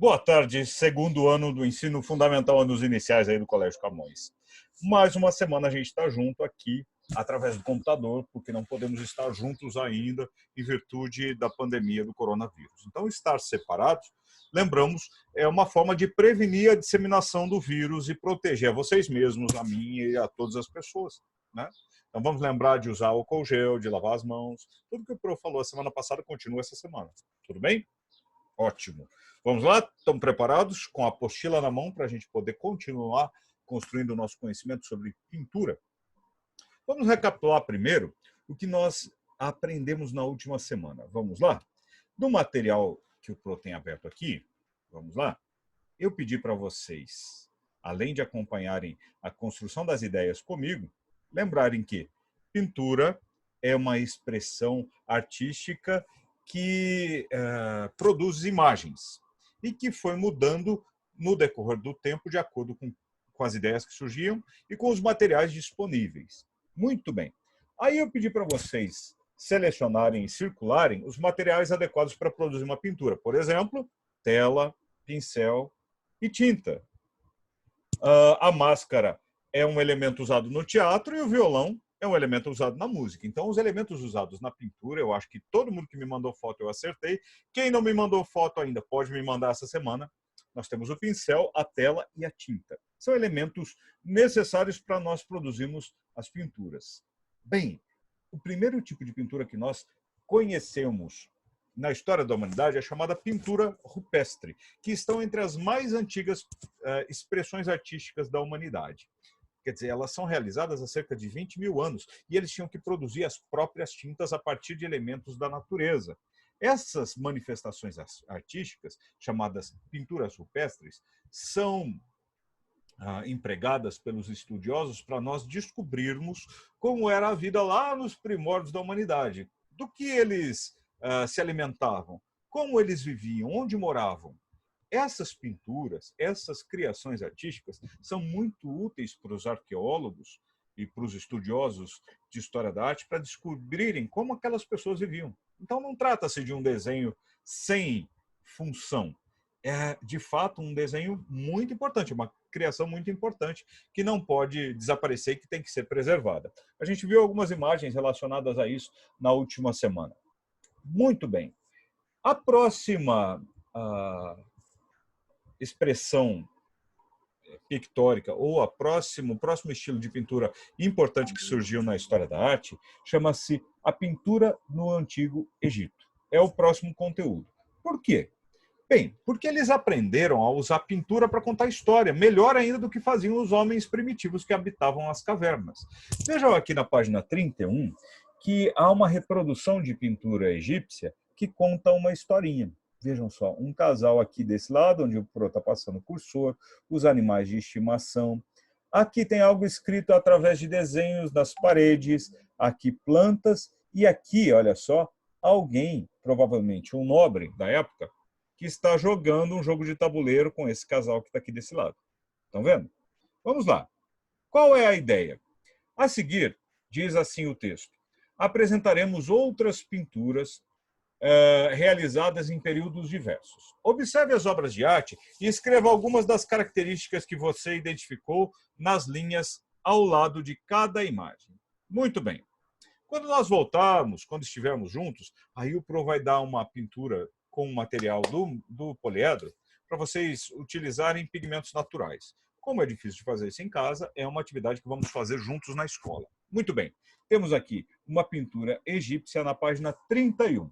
Boa tarde, segundo ano do ensino fundamental, anos iniciais aí do Colégio Camões. Mais uma semana a gente está junto aqui, através do computador, porque não podemos estar juntos ainda em virtude da pandemia do coronavírus. Então, estar separados, lembramos, é uma forma de prevenir a disseminação do vírus e proteger a vocês mesmos, a mim e a todas as pessoas, né? Então, vamos lembrar de usar álcool gel, de lavar as mãos. Tudo que o Pro falou a semana passada continua essa semana. Tudo bem? Ótimo. Vamos lá? Estão preparados com a apostila na mão para a gente poder continuar construindo o nosso conhecimento sobre pintura? Vamos recapitular primeiro o que nós aprendemos na última semana. Vamos lá? Do material que o Pro tem aberto aqui, vamos lá? Eu pedi para vocês, além de acompanharem a construção das ideias comigo, lembrarem que pintura é uma expressão artística que produz imagens e que foi mudando no decorrer do tempo de acordo com as ideias que surgiam e com os materiais disponíveis. Muito bem. Aí eu pedi para vocês selecionarem e circularem os materiais adequados para produzir uma pintura. Por exemplo, tela, pincel e tinta. A máscara é um elemento usado no teatro e o violão é um elemento usado na música. Então, os elementos usados na pintura, eu acho que todo mundo que me mandou foto eu acertei. Quem não me mandou foto ainda pode me mandar essa semana. Nós temos o pincel, a tela e a tinta. São elementos necessários para nós produzirmos as pinturas. Bem, o primeiro tipo de pintura que nós conhecemos na história da humanidade é a chamada pintura rupestre, que estão entre as mais antigas expressões artísticas da humanidade. Quer dizer, elas são realizadas há cerca de 20 mil anos e eles tinham que produzir as próprias tintas a partir de elementos da natureza. Essas manifestações artísticas, chamadas pinturas rupestres, são empregadas pelos estudiosos para nós descobrirmos como era a vida lá nos primórdios da humanidade, do que eles se alimentavam, como eles viviam, onde moravam. Essas pinturas, essas criações artísticas são muito úteis para os arqueólogos e para os estudiosos de história da arte para descobrirem como aquelas pessoas viviam. Então, não trata-se de um desenho sem função. É, de fato, um desenho muito importante, uma criação muito importante que não pode desaparecer e que tem que ser preservada. A gente viu algumas imagens relacionadas a isso na última semana. Muito bem. A próxima expressão pictórica ou o próximo estilo de pintura importante que surgiu na história da arte chama-se a pintura no Antigo Egito. É o próximo conteúdo. Por quê? Bem, porque eles aprenderam a usar pintura para contar história, melhor ainda do que faziam os homens primitivos que habitavam as cavernas. Vejam aqui na página 31 que há uma reprodução de pintura egípcia que conta uma historinha. Vejam só, um casal aqui desse lado, onde o Pro está passando o cursor, os animais de estimação. Aqui tem algo escrito através de desenhos nas paredes, aqui plantas, e aqui, olha só, alguém, provavelmente um nobre da época, que está jogando um jogo de tabuleiro com esse casal que está aqui desse lado. Estão vendo? Vamos lá. Qual é a ideia? A seguir, diz assim o texto: apresentaremos outras pinturas realizadas em períodos diversos. Observe as obras de arte e escreva algumas das características que você identificou nas linhas ao lado de cada imagem. Muito bem. Quando nós voltarmos, quando estivermos juntos, aí o Pro vai dar uma pintura com o material do poliedro para vocês utilizarem pigmentos naturais. Como é difícil de fazer isso em casa, é uma atividade que vamos fazer juntos na escola. Muito bem. Temos aqui uma pintura egípcia na página 31.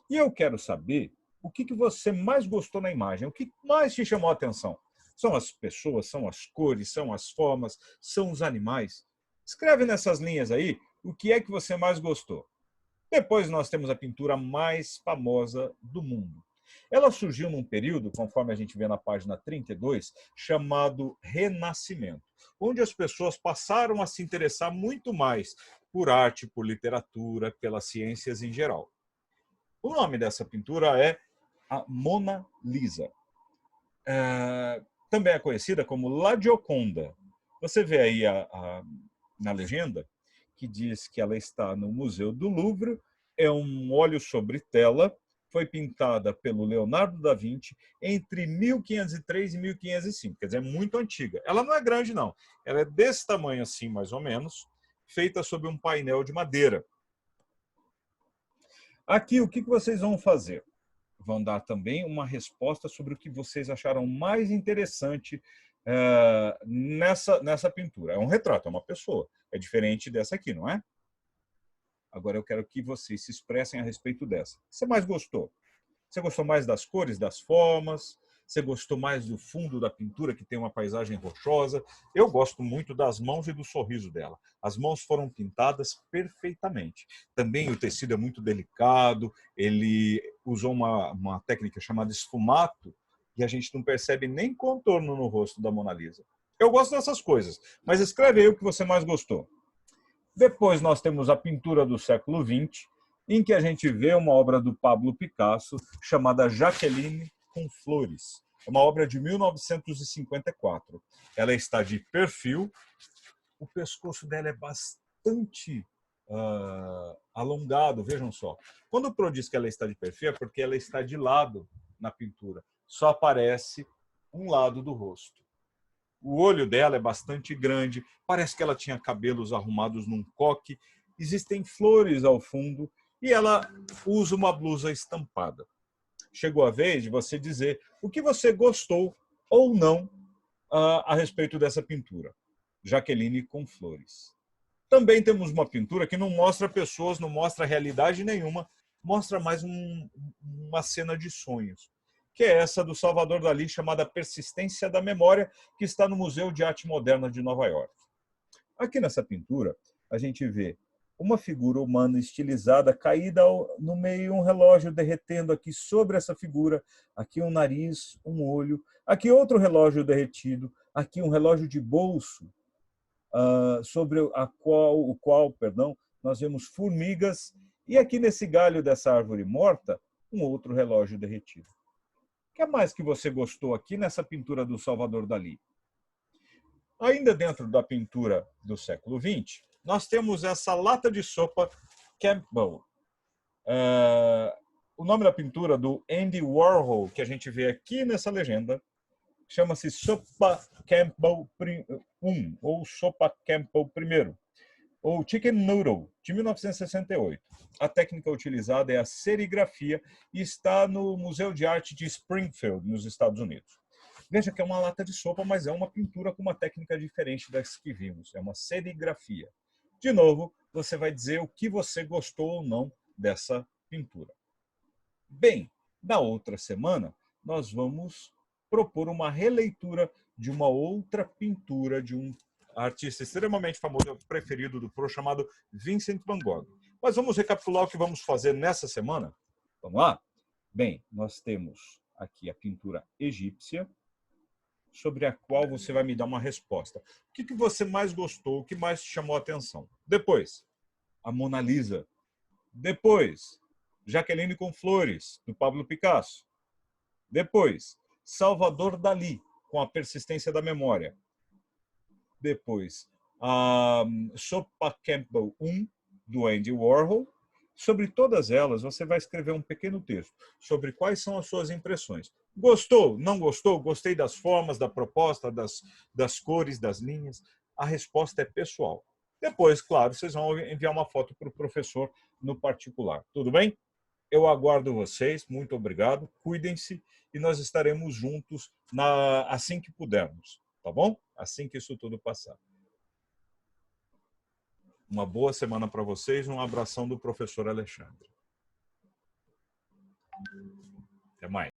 E eu quero saber o que você mais gostou na imagem, o que mais te chamou a atenção. São as pessoas, são as cores, são as formas, são os animais. Escreve nessas linhas aí o que é que você mais gostou. Depois nós temos a pintura mais famosa do mundo. Ela surgiu num período, conforme a gente vê na página 32, chamado Renascimento, onde as pessoas passaram a se interessar muito mais por arte, por literatura, pelas ciências em geral. O nome dessa pintura é a Mona Lisa. Também é conhecida como La Gioconda. Você vê aí na legenda que diz que ela está no Museu do Louvre, é um óleo sobre tela, foi pintada pelo Leonardo da Vinci entre 1503 e 1505, quer dizer, é muito antiga. Ela não é grande, não. Ela é desse tamanho assim, mais ou menos, feita sobre um painel de madeira. Aqui, o que vocês vão fazer? Vão dar também uma resposta sobre o que vocês acharam mais interessante nessa pintura. É um retrato, é uma pessoa. É diferente dessa aqui, não é? Agora eu quero que vocês se expressem a respeito dessa. O que você mais gostou? Você gostou mais das cores, das formas? Você gostou mais do fundo da pintura, que tem uma paisagem rochosa? Eu gosto muito das mãos e do sorriso dela. As mãos foram pintadas perfeitamente. Também o tecido é muito delicado, ele usou uma técnica chamada esfumato, e a gente não percebe nem contorno no rosto da Mona Lisa. Eu gosto dessas coisas, mas escreve aí o que você mais gostou. Depois nós temos a pintura do século XX, em que a gente vê uma obra do Pablo Picasso chamada Jaqueline com Flores. É uma obra de 1954. Ela está de perfil, o pescoço dela é bastante alongado, vejam só. Quando o Pro diz que ela está de perfil, é porque ela está de lado na pintura. Só aparece um lado do rosto. O olho dela é bastante grande, parece que ela tinha cabelos arrumados num coque, existem flores ao fundo e ela usa uma blusa estampada. Chegou a vez de você dizer o que você gostou ou não a respeito dessa pintura. Jaqueline com Flores. Também temos uma pintura que não mostra pessoas, não mostra realidade nenhuma, mostra mais uma cena de sonhos, que é essa do Salvador Dalí, chamada Persistência da Memória, que está no Museu de Arte Moderna de Nova York. Aqui nessa pintura, a gente vê uma figura humana estilizada, caída no meio, um relógio derretendo aqui sobre essa figura, aqui um nariz, um olho, aqui outro relógio derretido, aqui um relógio de bolso, sobre o qual nós vemos formigas, e aqui nesse galho dessa árvore morta, um outro relógio derretido. O que mais que você gostou aqui nessa pintura do Salvador Dalí? Ainda dentro da pintura do século XX, nós temos essa lata de sopa Campbell. O nome da pintura do Andy Warhol, que a gente vê aqui nessa legenda, chama-se Sopa Campbell I, ou Sopa Campbell I, ou Chicken Noodle, de 1968. A técnica utilizada é a serigrafia e está no Museu de Arte de Springfield, nos Estados Unidos. Veja que é uma lata de sopa, mas é uma pintura com uma técnica diferente das que vimos. É uma serigrafia. De novo, você vai dizer o que você gostou ou não dessa pintura. Bem, na outra semana, nós vamos propor uma releitura de uma outra pintura de um artista extremamente famoso, preferido do Pro, chamado Vincent van Gogh. Mas vamos recapitular o que vamos fazer nessa semana? Vamos lá? Bem, nós temos aqui a pintura egípcia, sobre a qual você vai me dar uma resposta. O que você mais gostou, o que mais te chamou a atenção? Depois, a Mona Lisa. Depois, Jaqueline com Flores, do Pablo Picasso. Depois, Salvador Dalí, com a Persistência da Memória. Depois, a Sopa Campbell I, do Andy Warhol. Sobre todas elas, você vai escrever um pequeno texto sobre quais são as suas impressões. Gostou? Não gostou? Gostei das formas, da proposta, das cores, das linhas? A resposta é pessoal. Depois, claro, vocês vão enviar uma foto para o professor no particular. Tudo bem? Eu aguardo vocês. Muito obrigado. Cuidem-se e nós estaremos juntos assim que pudermos. Tá bom? Assim que isso tudo passar. Uma boa semana para vocês. Um abração do professor Alexandre. Até mais.